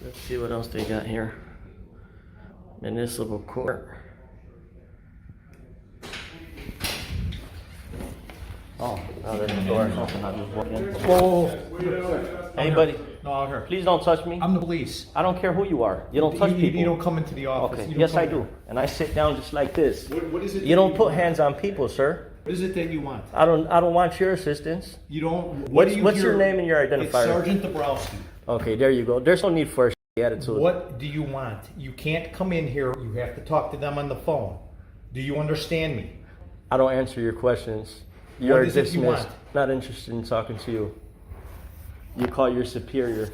Let's see what else they got here. Municipal court. Oh, no, there's a door or something. I just walked in. Whoa. Hey, buddy. No, out here. Please don't touch me. I'm the police. I don't care who you are. You don't touch people. You don't come into the office. Okay. You don't Yes, come I do. here. And I sit down just like this. What is it? You don't put hands on people, sir. What is it that you want? I don't want your assistance. You don't. What's your name and your identifier? It's Sergeant Dabrowski. Okay, there you go. There's no need for a attitude. What do you want? You can't come in here. You have to talk to them on the phone. Do you understand me? I don't answer your questions. You're What is it dismissed. you want? Not interested in talking to you. You call your superior.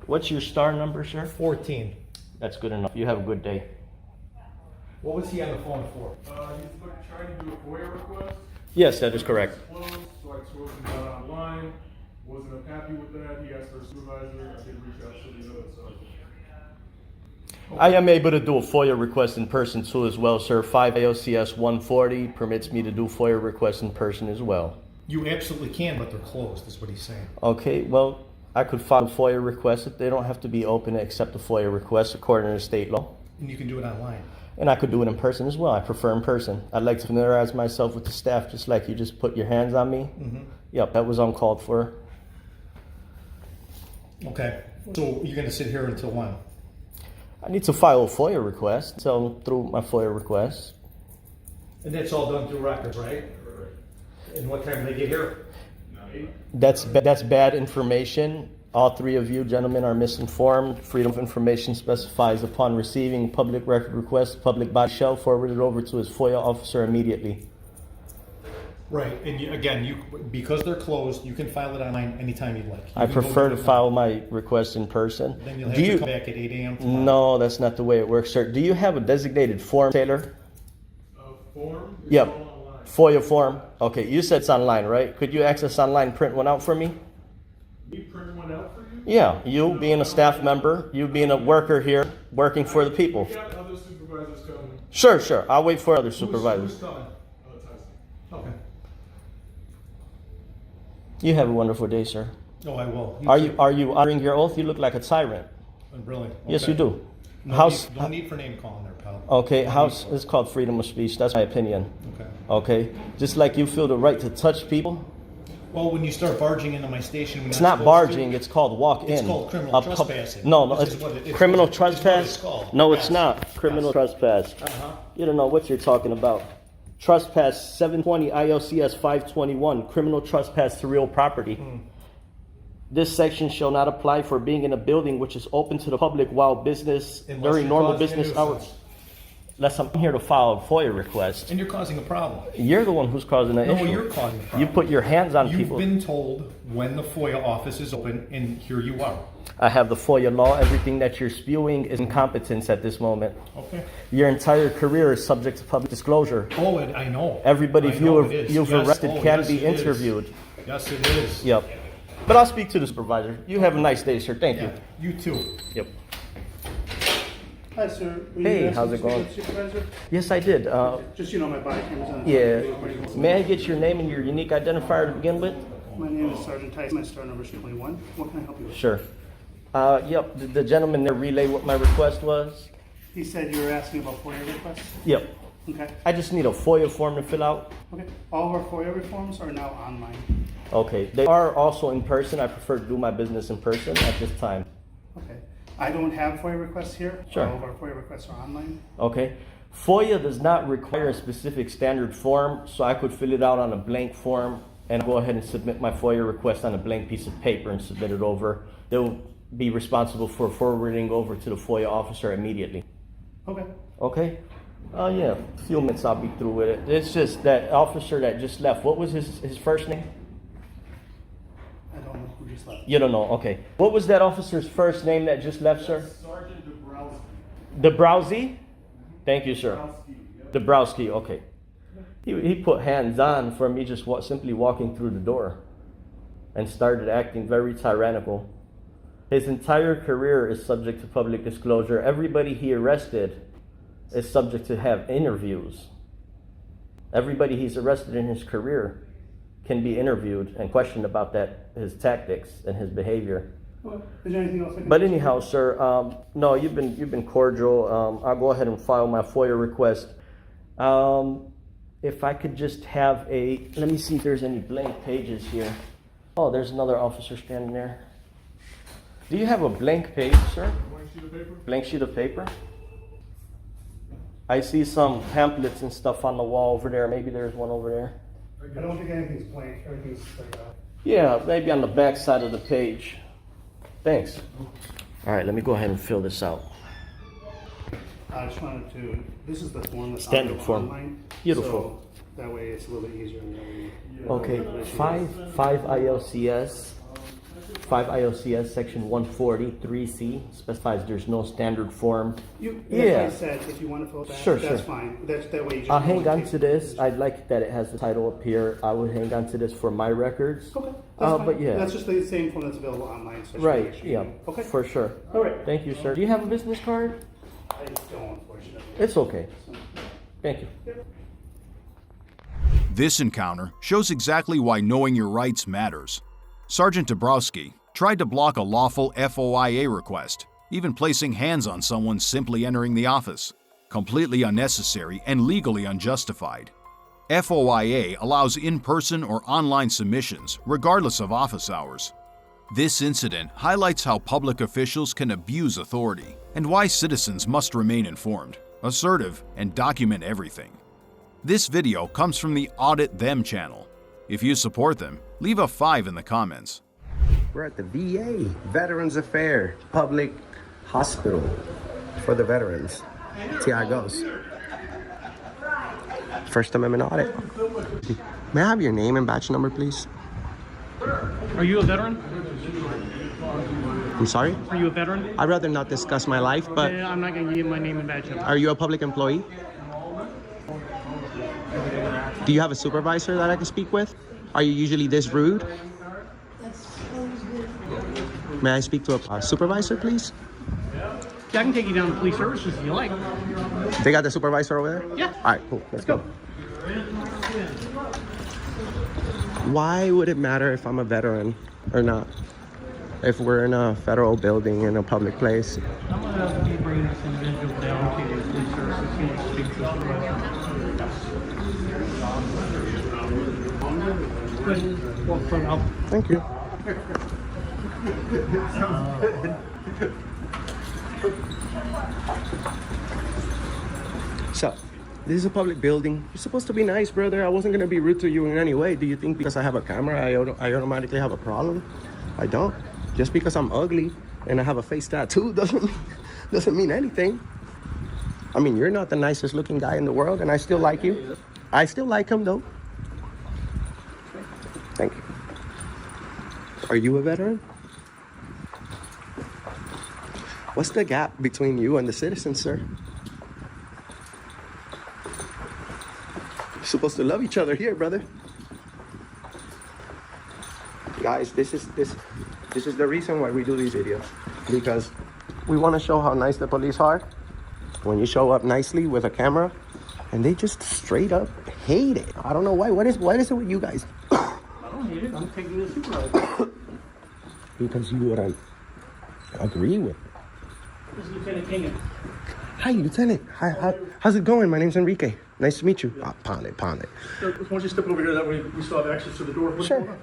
What's your star number, sir? 14. That's good enough. You have a good day. What was he on the phone for? He's trying to do a FOIA request. Yes, that is correct. Closed, so I spoke to him online. Wasn't happy with that. He asked for a supervisor. I did reach out to the other sergeant. I am able to do a FOIA request in person too as well, sir. 5 AOCS 140 permits me to do FOIA requests in person as well. You absolutely can, but they're closed, is what he's saying. Okay, well, I could file a FOIA request. They don't have to be open to accept a FOIA request according to state law. And you can do it online. And I could do it in person as well. I prefer in person. I'd like to familiarize myself with the staff just like you just put your hands on me. Mm-hmm. Yep, that was uncalled for. Okay. So you're going to sit here until when? I need to file a FOIA request, so through my FOIA request. And that's all done through records, right? And what time do they get here? That's bad information. All three of you gentlemen are misinformed. Freedom of Information specifies upon receiving public record request, public body shall forward it over to his FOIA officer immediately. Right. And because they're closed, you can file it online anytime you'd like. I prefer to file my request in person. Then you'll have to come back at 8 a.m. tomorrow. No, that's not the way it works, sir. Do you have a designated form, Taylor? Form? It's Yep. all online. FOIA form. Okay, you said it's online, right? Could you access online, print one out for me? Me print one out for you? Yeah, you being a staff member, you being a worker here, working for the people. We got other supervisors coming. Sure. I'll wait for other supervisors. Who's coming? Tyson. Okay. You have a wonderful day, sir. Oh, I will. Are you honoring your oath? You look like a tyrant. Really? Okay. Yes, you do. No need for name calling there, pal. Okay, it's called freedom of speech. That's my opinion. Okay. Okay, just like you feel the right to touch people. Well, when you start barging into my station, It's not barging. It's called walk in. It's called criminal trespassing. No, This it's is what it is. criminal This is what trespass. it's called. No, it's Yes. not criminal trespass. Uh-huh. You don't know what you're talking about. Trespass 720 ILCS 521, criminal trespass to real property. This section shall not apply for being in a building which is open to the public while business Unless during you're normal causing a business nuisance. hours. Unless I'm here to file a FOIA request. And you're causing a problem. You're the one who's causing the issue. No, you're causing a problem. You put your hands on You've people. been told when the FOIA office is open, and here you are. I have the FOIA law. Everything that you're spewing is incompetence at this moment. Okay. Your entire career is subject to public disclosure. Oh, and I know. Everybody I know it is. you've Yes. arrested Oh, can yes, be it is. interviewed. Yes, it is. Yep. But I'll speak to the supervisor. You have a nice day, sir. Thank Yeah, you too. you. Yep. Hi, sir. Were Hey, you asking how's it to speak going? with the Supervisor? Yes, I did. Just, my body camera's on. Yeah. May I get your name and your unique identifier to begin with? My name is Sergeant Tyson. My star number is 21. What can I help you with? Sure. Yep. The gentleman there relayed what my request was. He said you were asking about FOIA requests? Yep. Okay. I just need a FOIA form to fill out. Okay. All of our FOIA reforms are now online. Okay. They are also in person. I prefer to do my business in person at this time. Okay. I don't have FOIA requests here. Sure. All of our FOIA requests are online. Okay. FOIA does not require a specific standard form, so I could fill it out on a blank form and go ahead and submit my FOIA request on a blank piece of paper and submit it over. They'll be responsible for forwarding over to the FOIA officer immediately. Okay. Okay? Yeah, a few minutes I'll be through with it. It's just that officer that just left. What was his first name? I don't know who just left. You don't know. Okay. What was that officer's first name that just left, sir? Sergeant Dabrowski. Dabrowski? Thank you, sir. Dabrowski, yeah. Dabrowski, okay. He put hands on for me just simply walking through the door and started acting very tyrannical. His entire career is subject to public disclosure. Everybody he arrested is subject to have interviews. Everybody he's arrested in his career can be interviewed and questioned about his tactics and his behavior. Well, is there anything else I can But do? anyhow, sir, no, you've been cordial. I'll go ahead and file my FOIA request. If I could just have let me see if there's any blank pages here. Oh, there's another officer standing there. Do you have a blank page, sir? Blank sheet of paper? Blank sheet of paper? I see some pamphlets and stuff on the wall over there. Maybe there's one over there. I don't think anything's blank. Everything's like that. Yeah, maybe on the back side of the page. Thanks. All right, let me go ahead and fill this out. I just wanted to, this is the form that's Standard available form. online. Beautiful. So that way it's a little bit easier and that way. Okay, 5 ILCS section 140(3)C specifies there's no standard form. That's Yeah. why I said, if you want to fill that, Sure, that's sure. fine. That way you just. I'll hang on to this. I'd like that it has the title up here. I would hang on to this for my records. Okay, that's fine. But yeah. That's just the same form that's available online. So I just Right, make sure yeah, you- Okay. for sure. All right. Thank you, sir. Do you have a business card? I don't, unfortunately. It's okay. Thank you. This encounter shows exactly why knowing your rights matters. Sergeant Dabrowski tried to block a lawful FOIA request, even placing hands on someone simply entering the office. Completely unnecessary and legally unjustified. FOIA allows in-person or online submissions, regardless of office hours. This incident highlights how public officials can abuse authority and why citizens must remain informed, assertive, and document everything. This video comes from the Audit Them channel. If you support them, leave a 5 in the comments. We're at the VA, Veterans Affair, public hospital for the veterans. See how it goes. First Amendment audit. May I have your name and badge number, please? Are you a veteran? I'm sorry? Are you a veteran? I'd rather not discuss my life, but I'm not going to give you my name and badge number. are you a public employee? Do you have a supervisor that I can speak with? Are you usually this rude? May I speak to a supervisor, please? Yeah, I can take you down to police services if you like. They got the supervisor over there? Yeah. All right, cool. Let's go. Why would it matter if I'm a veteran or not? If we're in a federal building in a public place? I'm going to be bringing this individual down to police services. He wants to speak to the supervisor. Good. Walk front up. Thank you. So, this is a public building. You're supposed to be nice, brother. I wasn't gonna be rude to you in any way. Do you think because I have a camera, I automatically have a problem? I don't. Just because I'm ugly and I have a face tattoo doesn't mean anything. I mean, you're not the nicest looking guy in the world, and I still like you. I still like him though. Thank you. Are you a veteran? What's the gap between you and the citizens, sir? You're supposed to love each other here, brother. Guys, this is the reason why we do these videos. Because we want to show how nice the police are. When you show up nicely with a camera, and they just straight up hate it. I don't know why. What is it with you guys? I don't hate it. I'm taking you to the supervisor. Because you wouldn't agree with. This is Lieutenant Kingan. Hi, Lieutenant. How's it going? My name's Enrique. Nice to meet you. Pound it. Why don't you step over here? That way we still have access to the door. What's Sure. going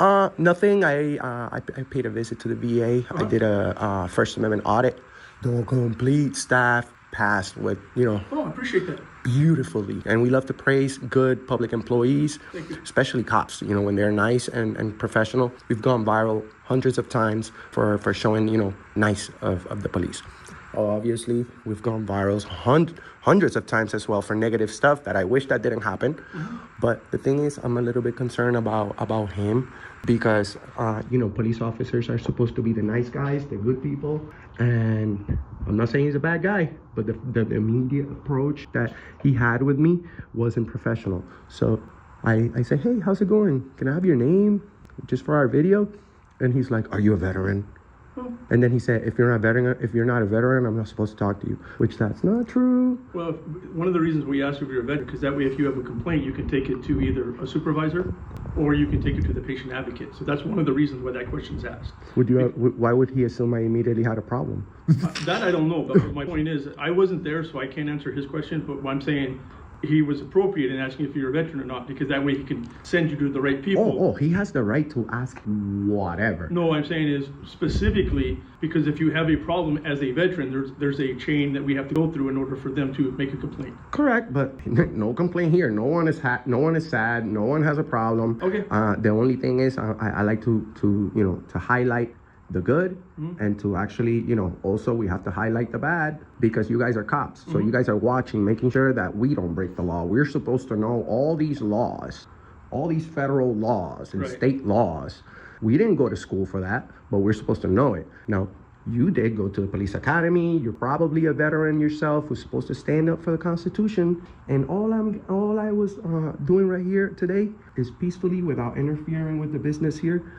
on? Nothing. I paid a visit to the VA. I did a First Amendment audit. The complete staff passed with, Oh, I appreciate that. beautifully. And we love to praise good public employees, Thank you. especially cops, when they're nice and professional. We've gone viral hundreds of times for showing, nice of the police. Obviously, we've gone viral hundreds of times as well for negative stuff that I wish that didn't happen. Mm-hmm. But the thing is, I'm a little bit concerned about him because, police officers are supposed to be the nice guys, the good people. And I'm not saying he's a bad guy, but the immediate approach that he had with me wasn't professional. So I say, hey, how's it going? Can I have your name just for our video? And he's like, are you a veteran? And then he said, if you're not a veteran, I'm not supposed to talk to you, which that's not true. Well, one of the reasons we ask if you're a veteran, because that way if you have a complaint, you can take it to either a supervisor or you can take it to the patient advocate. So that's one of the reasons why that question's asked. Why would he assume I immediately had a problem? That I don't know, but my point is, I wasn't there, so I can't answer his question, but what I'm saying, he was appropriate in asking if you're a veteran or not, because that way he can send you to the right people. Oh, he has the right to ask whatever. No, what I'm saying is specifically because if you have a problem as a veteran, there's a chain that we have to go through in order for them to make a complaint. Correct, but no complaint here. No one is sad. No one has a problem. Okay. The only thing is, I like to highlight the good and to actually, also we have to highlight the bad because you guys are cops. So you guys are watching, making sure that we don't break the law. We're supposed to know all these laws, all these federal laws and state laws. We didn't go to school for that, but we're supposed to know it. Now, you did go to the police academy. You're probably a veteran yourself who's supposed to stand up for the Constitution. And all I was doing right here today is peacefully, without interfering with the business here,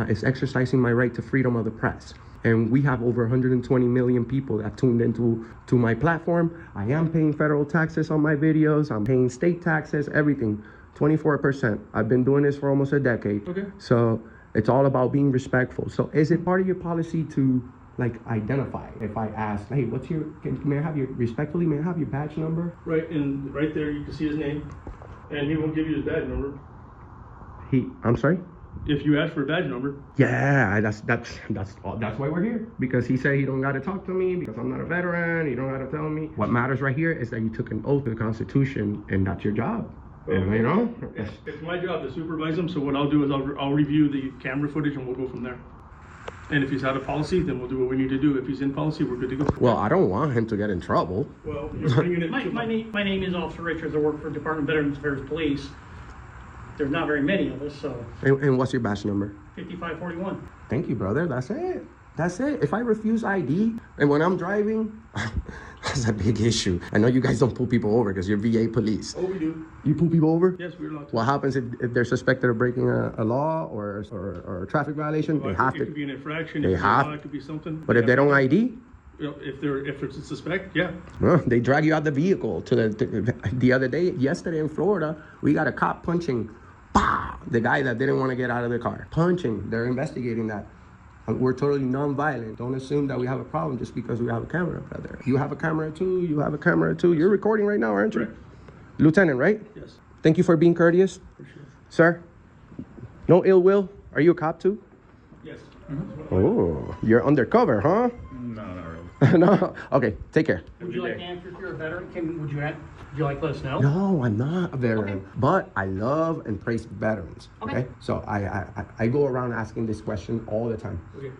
is exercising my right to freedom of the press. And we have over 120 million people that tuned into my platform. I am paying federal taxes on my videos. I'm paying state taxes, everything, 24%. I've been doing this for almost a decade. Okay. So it's all about being respectful. So is it part of your policy to identify? If I ask, hey, may I have your badge number? Right, and right there you can see his name, and he won't give you his badge number. I'm sorry? If you ask for a badge number. Yeah, that's why we're here. Because he said he don't gotta talk to me because I'm not a veteran. He don't gotta tell me. What matters right here is that you took an oath to the Constitution, and that's your job. And It's my job to supervise him, so what I'll do is I'll review the camera footage and we'll go from there. And if he's out of policy, then we'll do what we need to do. If he's in policy, we're good to go. Well, I don't want him to get in trouble. Well, you're bringing it to My name is Officer Richards. I work for Department of Veterans Affairs Police. There's not very many of us, so And what's your badge number? 5541. Thank you, brother. That's it. If I refuse ID and when I'm driving, that's a big issue. I know you guys don't pull people over because you're VA police. Oh, we do. You pull people over? Yes, we're allowed to. What happens if they're suspected of breaking a law or a traffic violation? Well, They have it to. could be an infraction. They It have. could be something. But if they don't ID, if it's a suspect, yeah. well, they drag you out the vehicle. The other day, yesterday in Florida, we got a cop punching the guy that didn't want to get out of the car. Punching. They're investigating that. We're totally non-violent. Don't assume that we have a problem just because we have a camera, brother. You have a camera too. You're recording right now, aren't you? Correct. Lieutenant, right? Yes. Thank you for being courteous. Sir, no ill will. Are you a cop too? Yes. Oh, you're undercover, huh? No, not really. No. Okay, take care. Would you like to answer if you're a veteran? Would you like to let us know? No, I'm not a veteran, but I love and praise veterans. Okay. So I go around asking this question all the time. Okay.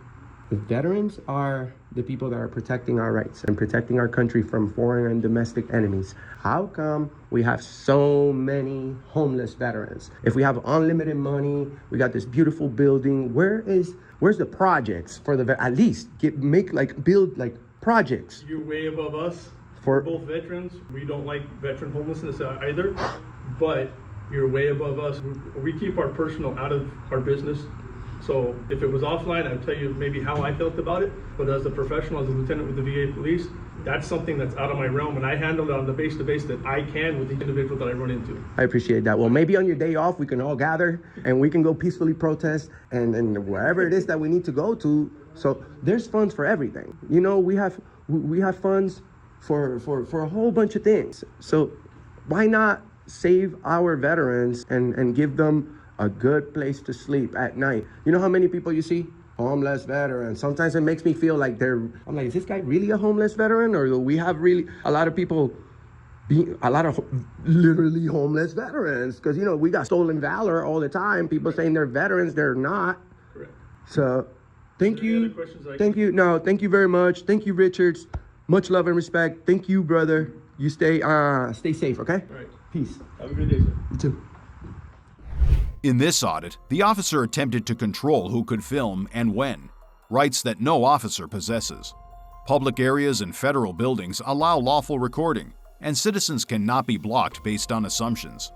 The veterans are the people that are protecting our rights and protecting our country from foreign and domestic enemies. How come we have so many homeless veterans? If we have unlimited money, we got this beautiful building. Where's the projects for the at least build projects? You're way above us. For We're both veterans. We don't like veteran homelessness either, but you're way above us. We keep our personal out of our business. So if it was offline, I'd tell you maybe how I felt about it. But as a professional, as a lieutenant with the VA police, that's something that's out of my realm, and I handle it on the base-to-base that I can with the individual that I run into. I appreciate that. Well, maybe on your day off, we can all gather and we can go peacefully protest and wherever it is that we need to go to. So there's funds for everything. We have funds for a whole bunch of things. So why not save our veterans and give them a good place to sleep at night? You know how many people you see? Homeless veterans. Sometimes it makes me feel like I'm like, is this guy really a homeless veteran? Or do we have really a lot of people literally homeless veterans? Because, we got stolen valor all the time. People saying they're veterans, they're not. Correct. So thank Any you. other questions Thank you. No, thank you very much. Thank you, Richards. Much love and respect. Thank you, brother. You stay safe, okay? All right. Peace. Have a good day, sir. You too. In this audit, the officer attempted to control who could film and when, rights that no officer possesses. Public areas and federal buildings allow lawful recording, and citizens cannot be blocked based on assumptions.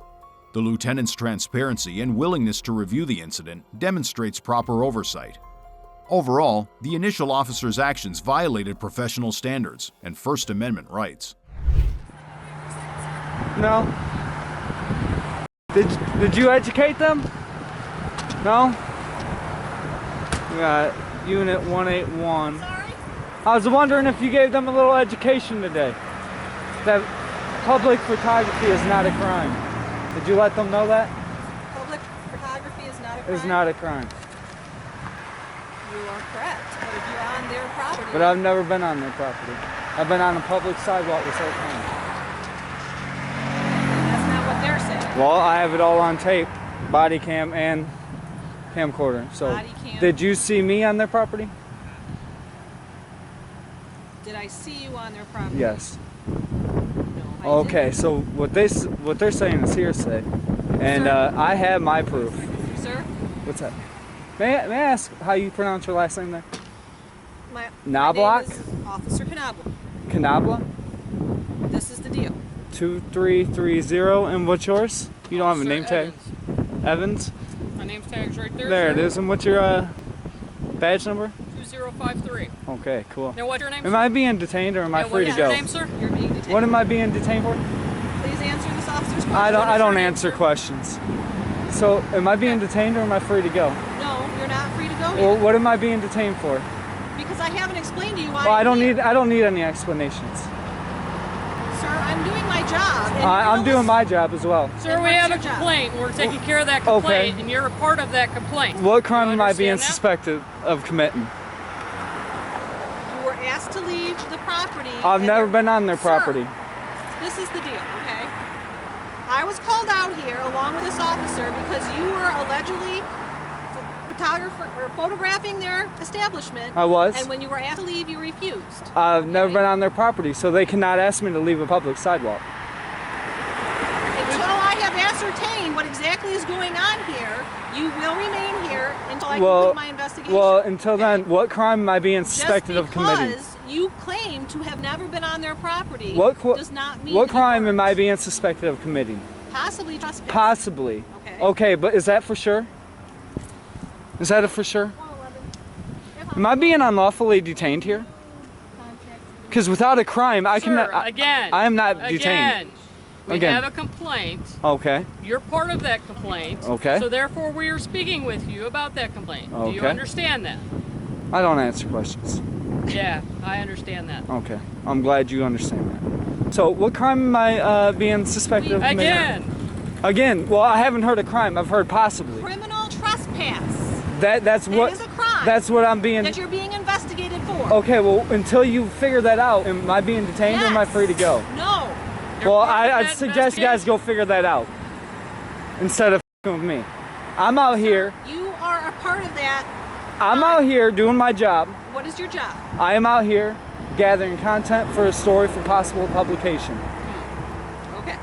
The lieutenant's transparency and willingness to review the incident demonstrates proper oversight. Overall, the initial officer's actions violated professional standards and First Amendment rights. No. Did you educate them? No? We got Unit 181. Sorry? I was wondering if you gave them a little education today. That public photography is not a crime. Did you let them know that? Public photography is not a crime? It's not a crime. You are correct, but if you're on their property... But I've never been on their property. I've been on a public sidewalk this whole time. That's not what they're saying. Well, I have it all on tape. Body cam and camcorder. So, Body cam. did you see me on their property? Did I see you on their property? Yes. No, I Okay, didn't. so what they're saying is hearsay, and Sir? I have my proof. Sir? What's that? May I ask how you pronounce your last name there? My Knobloch? name is Officer Knobloch. Canabla? This is the deal. 2330, and what's yours? You don't have a name tag? Evans? My name's tag's right there. There it sir. is, and what's your badge number? 2053. Okay, cool. Now, what's your name? Am I being detained or am I Yeah, free what to is go? your name, sir? You're being detained. What am I being detained for? Please answer this officer's question. I don't name, answer sir? questions. So, am I being detained or am I free to go? No, you're not free to go Well, here. what am I being detained for? Because I haven't explained to you why Well, I I'm don't here. need any explanations. Sir, I'm doing my job. and I'm you're doing listen- my job as well. Sir, And we what's have a your job? complaint. We're taking care of that Okay. complaint, and you're a part of that complaint. What crime You am I being understand that? suspected of committing? You were asked to leave the property. I've and never there- been on their Sir, property. This is the deal, okay? I was called out here along with this officer because you were allegedly photographing their establishment. I was. And when you were asked to leave, you refused. I've never been on their property, so they cannot ask me to leave a public sidewalk. Until I have ascertained what exactly is going on here, you will remain here until I complete my investigation. Well, until then, what crime am I being suspected of committing? Just because you claim to have never been on their property does not mean What you crime weren't. am I being suspected of committing? Possibly trespassing. Possibly. Okay. Okay, but is that for sure? Is that a for sure? Am I being unlawfully detained here? Because without a crime, I Sir, cannot. again. I am not Again. detained. We Again. have a complaint. Okay. You're part of that complaint. Okay. So therefore, we are speaking with you about that complaint. Do you Okay. understand that? I don't answer questions. Yeah, I understand that. Okay. I'm glad you understand that. So, what crime am I being suspected of committing? Again. Again. Well, I haven't heard a crime. I've heard possibly. Criminal trespass. That's what. That is a crime. That's what I'm being. That you're being investigated for. Okay. Well, until you figure that out, am I being detained or am I free to go? No. You're Well, part of I'd that suggest you guys go figure that out instead of f***ing with me. I'm out here. You are a part of that. I'm out here doing my job. What is your job? I am out here gathering content for a story for possible publication. Okay.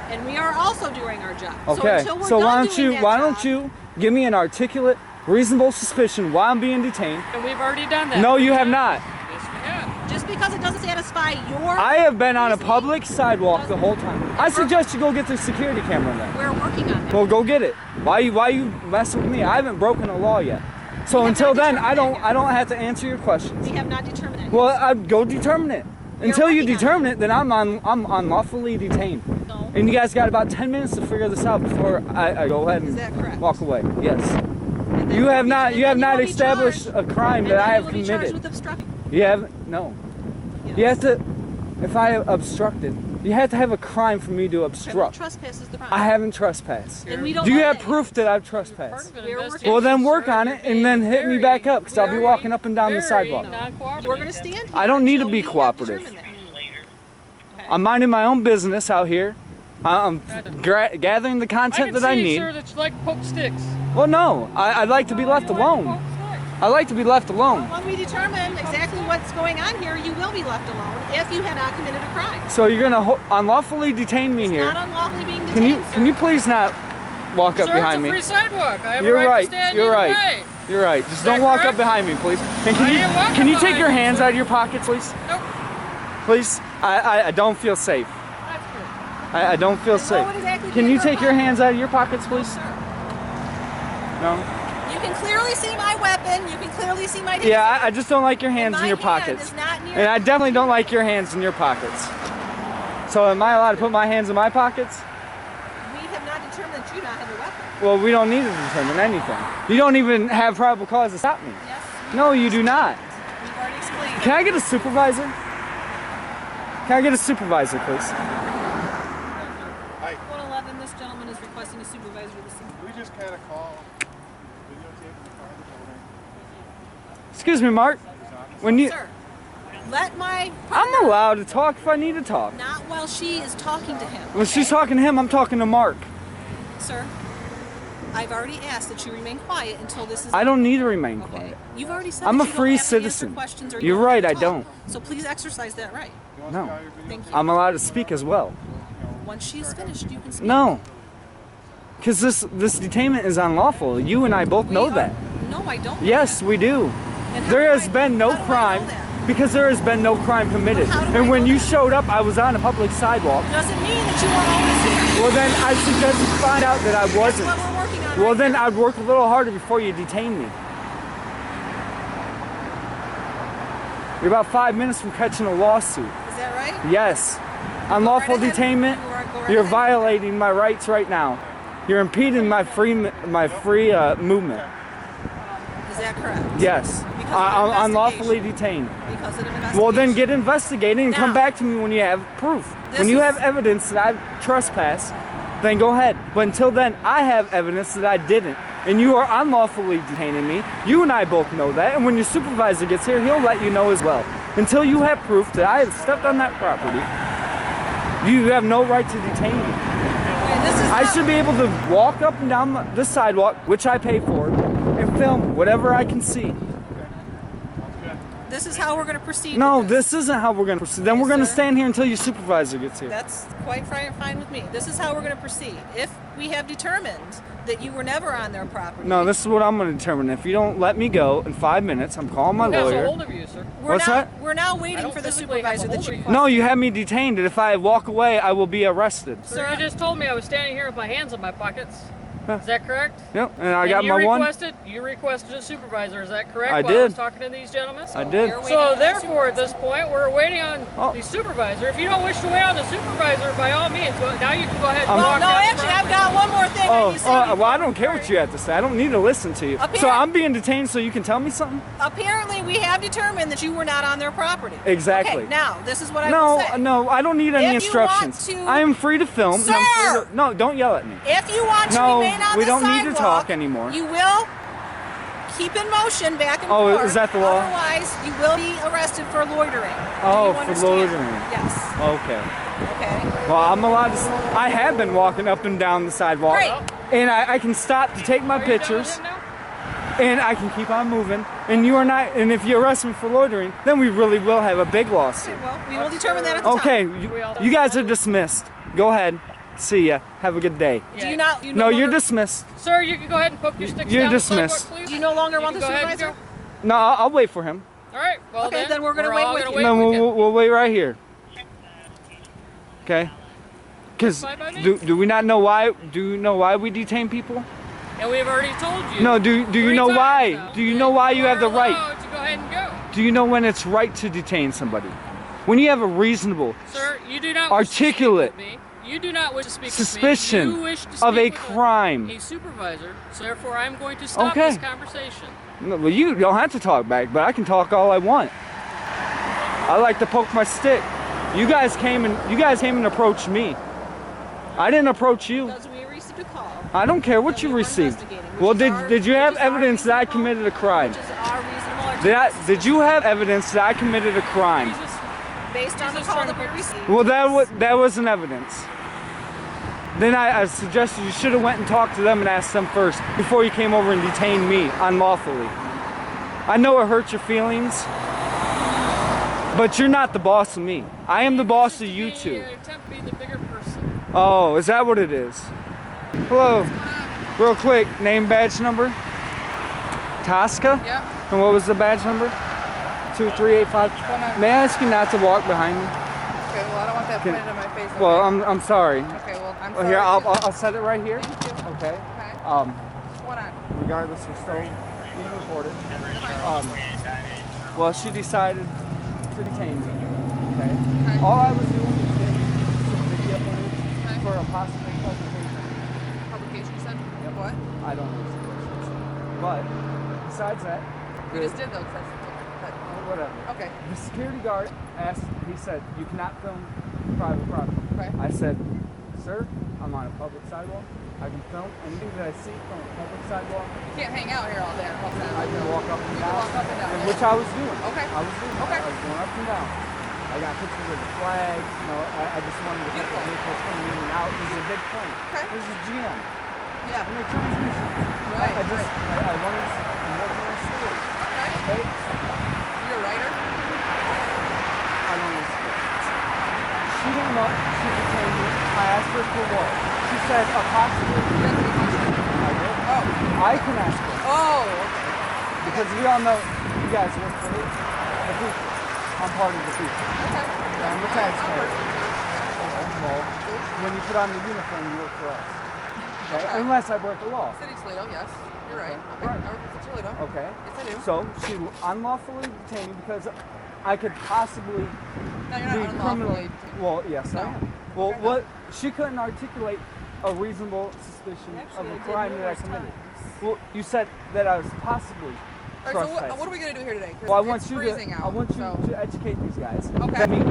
And we are also doing our job. Okay. So, until we're So done why don't doing you that why don't job- you give me an articulate, reasonable suspicion why I'm being detained? And we've already done that. No, you have not. Yes, we have. Just because it doesn't satisfy your... I have been on a reasoning, public sidewalk the whole time. I suggest you go get the security camera then. We're working on that. Well, go get it. Why you messing with me? I haven't broken a law yet. So have until not then, determined I don't have to answer your questions. We have not determined that. Well, I'd go determine it. We are Until you working on determine it, then I'm unlawfully detained. No. And you guys got about 10 minutes to figure this out before I go ahead Is that and correct? walk away. Yes. And then You have will be- not and you have then not will be established charged- a crime and that then I have you will be charged committed. with obstruction. You have no. Yes. You have to. If I obstructed, you have to have a crime for me to Criminal obstruct. trespass is the crime. I haven't trespassed. And we don't Do you want have that. proof that I've Part trespassed? of an We're working- investigation, Well, then work sir. on You're it and then being hit me very, back up because I'll be very, walking up and down the very sidewalk. non-cooperative. We're going to stand here I don't need to until be we have cooperative. determined that. I'm minding my own business out here. I'm gathering the I content can that I see, need. sir, that you like to poke sticks. Well, no, I'd like to be left You like to alone. poke sticks. I like to be left alone. When we determine exactly what's going on here, you will be left alone if you have not committed a crime. So you're gonna unlawfully detain me It's here. not unlawfully being Can you detained, can you please not walk up Sir, behind it's a me? free sidewalk. I have You're a right, right. to stand You're either right. way. You're right. Just Is don't that walk up correct? behind me, please. And I am walking can you take behind your you, hands sir. out of your pockets, please? Nope. Please. I don't feel safe. That's good. I don't feel Then safe. what would exactly be Can in you your take your pocket? hands out of your pockets, please? Sir, No. you can clearly see my weapon. You can clearly see my. Yeah, I just don't like your hands in my your hand pockets. is not near. And I definitely don't like your hands in your pockets. So am I allowed to put my hands in my pockets? We have not determined that you do not have a weapon. Well, we don't need to determine anything. You don't even have probable cause to stop me. Yes. No, you do not. We've already explained. Can I get a supervisor? Can I get a supervisor, please? 111, this gentleman is requesting a supervisor to the scene. We just kind of call, videotape the car Excuse me, Mark. When you, Sir, let my I'm allowed to talk if I need to talk. not while she is talking to him. When she's talking to him, I'm talking to Mark. Sir, I've already asked that you remain quiet until this is. I don't need to remain Okay. quiet. You've already said I'm that a you don't free have to answer citizen. questions or You're don't have right, to I talk. don't. So please exercise that right. No. Thank you. I'm allowed to speak as well. Once she is finished, you can speak. No. Because this detainment is unlawful. You and I both know that. No, I don't. Yes, we do. And how There do has I- been no how do I know crime. that? Because there has been no crime committed. How do I And when know you that? showed up, I was on a public sidewalk. Doesn't mean that you are always here. Well, then I suggest you find out that I That's wasn't. what we're working on. Well, right then now. I'd work a little harder before you detain me. You're about 5 minutes from catching a lawsuit. Is that right? Yes. Unlawful Go right ahead. detainment. Go right You're ahead. violating my rights right now. You're impeding my free movement. Is that correct? Yes. Because of I'm an unlawfully investigation. detained. Because of an investigation. Well, then get investigated and come Now- back to me when you have proof. This When you is- have evidence that I've trespassed, then go ahead. But until then, I have evidence that I didn't. And you are unlawfully detaining me. You and I both know that. And when your supervisor gets here, he'll let you know as well. Until you have proof that I have stepped on that property, you have no right to detain me. And this is I not- should be able to walk up and down the sidewalk, which I pay for, and film whatever I can see. This is how we're going to proceed. No, with this isn't how we're going to proceed. Then Yes, we're going to sir. stand here until your supervisor gets here. That's quite fine with me. This is how we're going to proceed. If we have determined that you were never on their property. No, this is what I'm going to determine. If you don't let me go in 5 minutes, I'm calling my Who has a lawyer. hold of you, sir? What's that? We're now I waiting don't for the physically have a supervisor that hold you. of you. No, you have me detained, and if I walk away, I will be arrested. Sir, you just told me I was standing here with my hands in my pockets. Is that correct? Yep, and I And got you my one. You requested a supervisor, is that correct? I While I did. was talking to these gentlemen? I did. You're waiting So on the therefore, at supervisor. this point, we're waiting on Oh. the supervisor. If you don't wish to wait on the supervisor, by all means, now you can go ahead and Well, walk no, down the actually, I've property. got one more thing. I Oh, need to say before well, I don't we care what start. you have to say. I don't need to listen to you. Up So here. I'm being detained so you can tell me something? Apparently, we have determined that you were not on their property. Exactly. Okay, now, this is what I will say. No, I don't need any If you want instructions. to- I am free to film. and I'm free Sir! to- no, don't yell at me. If you want to No, remain on we the don't need to sidewalk, talk anymore. You will keep in motion back and Oh, forth. is that the law? Otherwise, you will be arrested for loitering. Do Oh, you for understand? loitering. Yes. Okay. Okay. Well, I'm allowed to. I have been walking up and down the sidewalk. Great. And I can stop to take my Are you done with pictures. him now? And I can keep on moving. And you are not. And if you arrest me for loitering, then we really will have a big lawsuit. Well, we will determine that at the Okay, time. you guys are dismissed. Go ahead. See ya. Have a good day. Do you not? You No, you're longer, dismissed. Sir, you can go ahead and poke your sticks You're down dismissed. the sidewalk, please. Do you no longer You want can the go ahead and supervisor? go. No, I'll wait for him. All right, well Okay, then we're gonna we're wait all with gonna you. No, with we'll wait right here. Okay. Because Fine by me. do we not know why? Do you know why we detain people? And we've already told you. No. Do you 3 know times why? now Do you that know why you have the are right? allowed to go ahead and go. Do you know when it's right to detain somebody? When you have a reasonable Sir, you do not Articulate wish to speak with me. You do not wish to speak suspicion with me. You wish to speak of a with crime. A supervisor. So therefore, I'm going to stop Okay. this conversation. No, well, you don't have to talk back, but I can talk all I want. I like to poke my stick. You guys came and approached me. I didn't approach you. Because we received a call. I don't care what that you we were received. investigating, which Well, is did you have which is our evidence that I reasonable- committed a crime? Which is our reasonable Did you have evidence that I committed a crime? Jesus. based on the Jesus call trying that to we put- received. Well, that wasn't evidence. Then I suggested you should have went and talked to them and asked them first before you came over and detained me unlawfully. I know it hurt your feelings, but you're not the boss of me. I am the boss of you two. Attempt to be the bigger person. Oh, is that what it is? Hello. Real quick, name, badge number? Tosca? Yeah. And what was the badge number? 2385. May I ask you not to walk behind me? Okay, well, I don't want that pointed in my face. Well, okay? I'm sorry. Okay, well, I'm Well, sorry. here, I'll set it right here. Thank you. Okay. Okay. Um, What on? regardless, we're still being recorded. Well, she decided to detain me. Okay. All I was doing was getting some video footage for a possible publication. Publication, you said? What? I don't know what it is. But besides that, We just did though, because that's whatever. okay. The security guard asked, he said, you cannot film private property. Okay. I said, sir, I'm on a public sidewalk. I can film anything that I see from a public sidewalk. You can't hang out here all day. I can walk up and You down. can walk up and down. Which I was doing. Okay. I was doing. Okay. I was going up and down. I got pictures of the flags. You know, I just wanted to get the vehicles coming in and out. This is a big thing. Okay. This is GM. Yeah. And they're transmission. Right. I wanted to work on my story. Okay. You're a writer? I don't know. She came up, she detained me. I asked her for what? She said a possible. I did. Oh. I can ask her. Oh, okay. Because we all know you guys work for the people. I'm part of the people. Okay. I'm the taxpayer. Well, when you put on the uniform, you work for us. Okay? Unless I break the law. City Toledo, yes. You're right. Okay. Right. I work for Toledo. Okay. Yes, I do. So she unlawfully detained me because I could possibly No, you're not be criminally. unlawfully. Well, yes, I No. am. Well, Okay, no. what she couldn't articulate a reasonable suspicion of a crime that I committed. Well, you said that I was possibly All right, so trespassing. what are we going to do here today? 'Cause Well, I it's want you freezing to. out, I want you so. to educate these guys. Okay. I mean,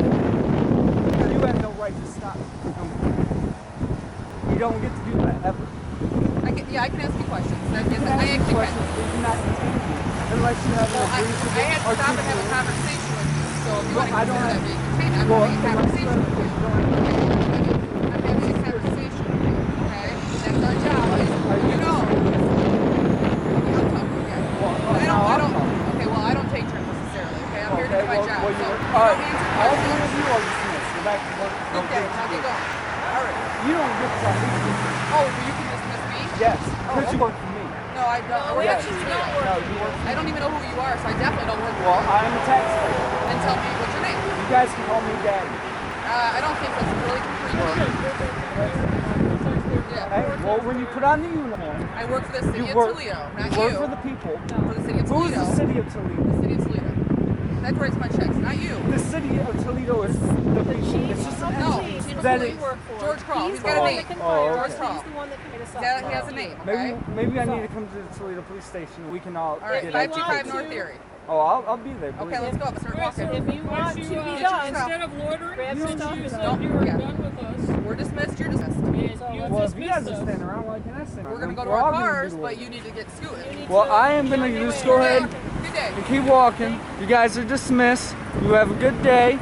you have no right to stop me. You don't get to do that ever. I can ask you questions. You I can ask me actually questions, can. but you're not detaining me unless you have Well, an I reasonable had to stop and have a articulate- conversation with you. So if you Well, want to I don't consider that have- being detained, I'm Well, having a conversation with you. Well, I'm having a conversation with you. Okay? That's our job. You know. I'm talking, okay. I don't. Okay, well, I don't take turns necessarily. Okay, I'm here to do my job. well, So you- you all don't right. answer All questions. three of you are dismissed. Go back to work. Go Okay, get now to keep work. going. All right. You don't get to tell me. Oh, but you can dismiss me? Yes, Oh, because you okay. work for me. No, I don't. I work Yes. at Toledo. No, you work for I don't even know who you are, so I definitely don't work for Well, you. I'm a taxpayer. Then tell me what's your name. You guys can call me Daddy. I don't think that's really complete. Hey, well, when you put on the uniform, I work for the city you of work, Toledo, not you work you. for the people. For the city of Who is Toledo. the city of Toledo? The city of Toledo. That writes my checks, not you. The city of Toledo is the people. It's just an No, entity. That is. George Crawl. He's He's got the a one name. that can Oh, fire okay. us. He's the one that can get us Yeah, out. he has a name, okay? Maybe I need to come to the Toledo police station. We can all All right, get 525 educated. North Erie. Oh, I'll be there. Okay, let's go. Start walking. If you want to be done, Instead of loitering, grab your stuff you and said go. you were Yeah. done with us. We're dismissed. You're dismissed. You Well, if you guys dismissed are us. standing around, why can't I stand We're around? gonna go to We're all our gonna cars, do but it. you need to get scooted. Well, I am gonna just go ahead Good day. and keep walking. You guys are dismissed. You have a good day.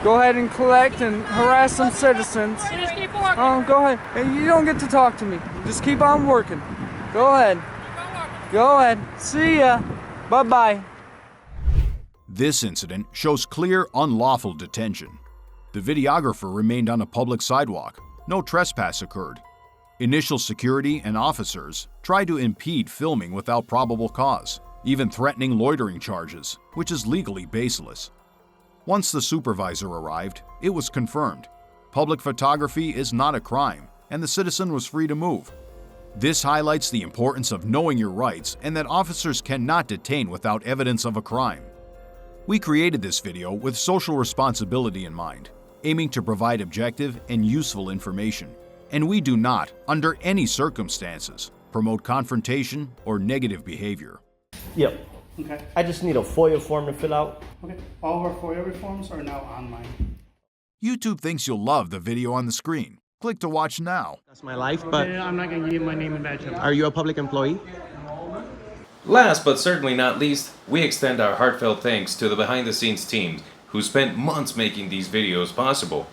Go ahead and collect and harass some citizens. You just keep walking. Oh, go ahead. And you don't get to talk to me. Just keep on working. Go ahead. Go ahead. See ya. Bye-bye. This incident shows clear, unlawful detention. The videographer remained on a public sidewalk. No trespass occurred. Initial security and officers tried to impede filming without probable cause, even threatening loitering charges, which is legally baseless. Once the supervisor arrived, it was confirmed. Public photography is not a crime, and the citizen was free to move. This highlights the importance of knowing your rights and that officers cannot detain without evidence of a crime. We created this video with social responsibility in mind, aiming to provide objective and useful information. And we do not, under any circumstances, promote confrontation or negative behavior. Yep. Okay. I just need a FOIA form to fill out. Okay. All of our FOIA reforms are now online. YouTube thinks you'll love the video on the screen. Click to watch now. That's my life, but I'm not going to give you my name and badge number. are you a public employee? Last but certainly not least, we extend our heartfelt thanks to the behind-the-scenes team who spent months making these videos possible.